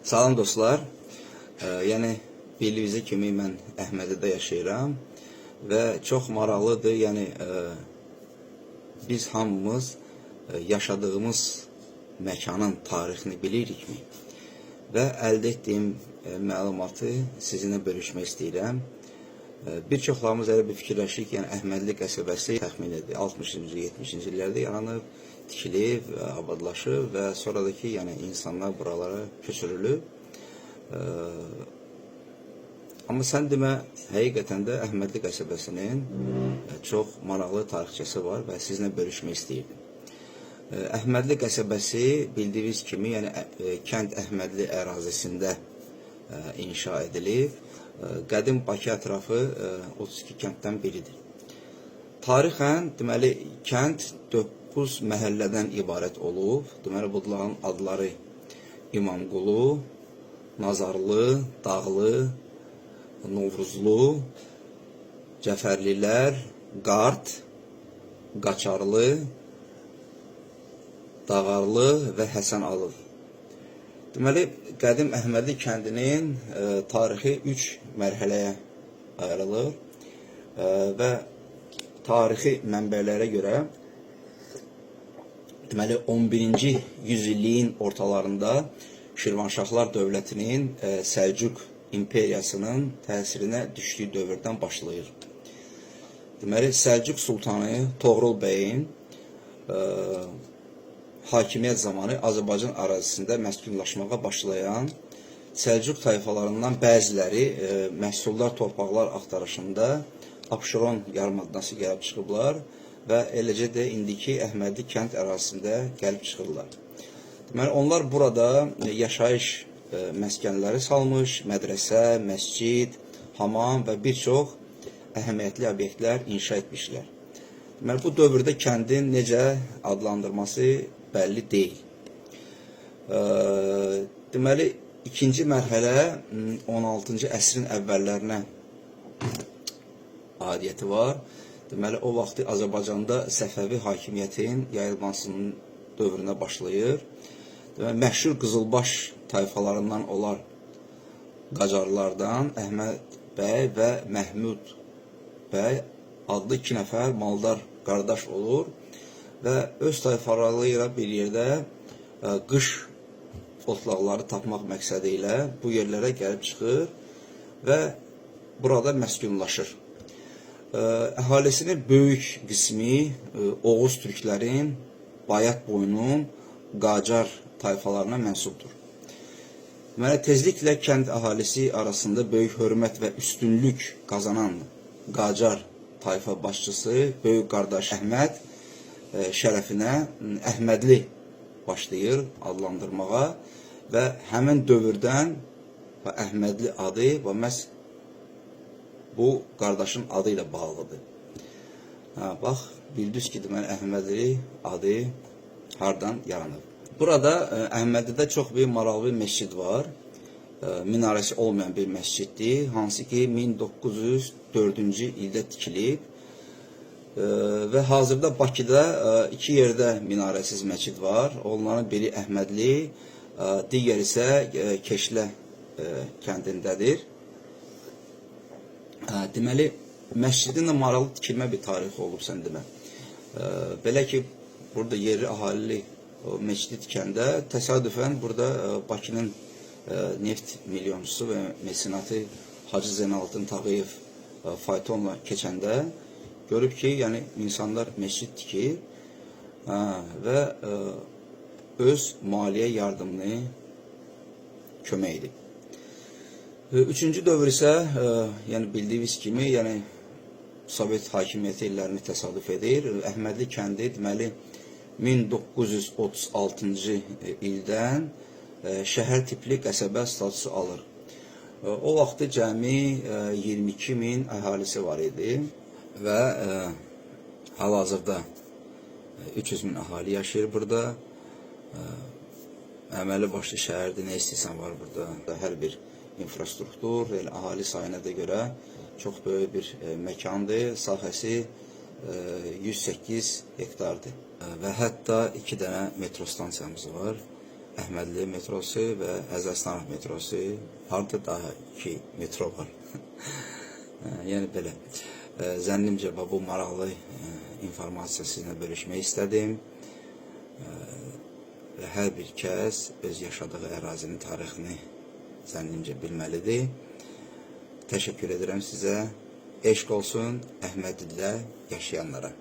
Salam dostlar. Yəni bildiyinizə kimi mən Əhmədidə yaşayıram və çox maraqlıdır. Yəni biz hamımız yaşadığımız məkanın tarixini bilirikmi? Və əldə etdiyim məlumatı sizinlə bölüşmək istəyirəm. Bir çoxlarımız elə bir fikirləşik, yəni Əhmədli qəsəbəsi təxminidir 60-cı, 70-ci illərdə yaranıb, tikilib, abadlaşıb və sonradakı yəni insanlar buralara köçürülüb. Amma sən demə, həqiqətən də Əhmədli qəsəbəsinin çox maraqlı tarixçəsi var və sizinlə bölüşmək istəyirdim. Əhmədli qəsəbəsi bildiyiniz kimi, yəni kənd Əhmədli ərazisində inşa edilib. Qədim Bakı ətrafı 32 kənddən biridir. Tarixən, deməli, kənd 9 məhəllədən ibarət olub. Deməli, bunların adları İmamqulu, Nazarlı, Dağlı, Novruzlu, Cəfərlilər, Qart, Qaçarlı, Dağarlı və Həsənalı. Deməli, qədim Əhmədli kəndinin tarixi 3 mərhələyə ayrılır və tarixi mənbələrə görə deməli 11-ci yüzilliyin ortalarında Şirvanşahlar dövlətinin Səlcuq imperiyasının təsirinə düşdüyü dövrdən başlayır. Deməli, Səlcuq sultanı Toğrul bəyin hakimiyyət zamanı Azərbaycan ərazisində məskunlaşmağa başlayan Səlcuq tayfalarından bəziləri məhsuldar torpaqlar axtarışında Abşeron yarımadası gəlib çıxıblar və eləcə də indiki Əhmədli kənd ərazisində gəlib çıxırlar. Deməli, onlar burada yaşayış məskənləri salmış, mədrəsə, məscid, hamam və bir çox əhəmiyyətli obyektlər inşa etmişlər. Deməli, bu dövrdə kəndin necə adlandırması bəlli deyil. Deməli, ikinci mərhələ 16-cı əsrin əvvəllərinə adiyyəti var. Deməli, o vaxtı Azərbaycanda Səfəvi hakimiyyətin yayılmasının dövrünə başlayır. Deməli, məşhur Qızılbaş tayfalarından olan Qacarlardan Əhməd bəy və Məhmud bəy adlı 2 nəfər maldar qardaş olur və öz tayfaları ilə bir yerdə qış otlaqları tapmaq məqsədi ilə bu yerlərə gəlib çıxır və burada məskunlaşır. Əhalisinin böyük qismi Oğuz türklərin, Bayat boyunun, Qacar tayfalarına mənsubdur. Deməli, tezliklə kənd əhalisi arasında böyük hörmət və üstünlük qazanan Qacar tayfa başçısı böyük qardaş Əhməd şərəfinə Əhmədli başlayır adlandırmağa və həmin dövrdən Əhmədli adı və məhz bu qardaşın adı ilə bağlıdır. Bax, bildiniz ki, deməli, Əhmədli adı hardan yaranıb. Burada Əhmədlidə çox bir maraqlı bir məscid var. Minarəsi olmayan bir məsciddir. Hansı ki, 1904-cü ildə tikilib. Və hazırda Bakıda 2 yerdə minarəsiz məscid var. Onların biri Əhmədli, digər isə Keşlə kəndindədir. Deməli, məscidin də maraqlı tikilmə bir tarixi olub sən demə. Belə ki, burada yerli ahalili məscidi tikəndə təsadüfən burada Bakının neft milyonçusu və mesenatı Hacı Zeynalabdin Tağıyev faytonla keçəndə görüb ki, yəni insanlar məscid tikir və öz maliyyə yardımını kömək edib. Üçüncü dövr isə, yəni bildiyiniz kimi, yəni Sovet hakimiyyəti illərini təsadüf edir. Əhmədli kəndi deməli 1936-cı ildən şəhər tipli qəsəbə statusu alır. O vaxtı cəmi 22 min əhalisi var idi və hal-hazırda 300 min əhali yaşayır burada. Əməli başlı şəhərdə nə istəyirsən var burada. Hər bir infrastruktur, əhali sayına da görə çox böyük bir məkandır. Sahəsi 108 hektardır və hətta 2 dənə metro stansiyamız var. Əhmədli metrosu və Əzəslanov metrosu. Harda daha 2 metro var. Yəni belə. Zənnimcə bu maraqlı informasiya sizinlə bölüşmək istədim. Və hər bir kəs öz yaşadığı ərazinin tarixini zənnimcə bilməlidir. Təşəkkür edirəm sizə. Eşq olsun Əhmədlidə yaşayanlara.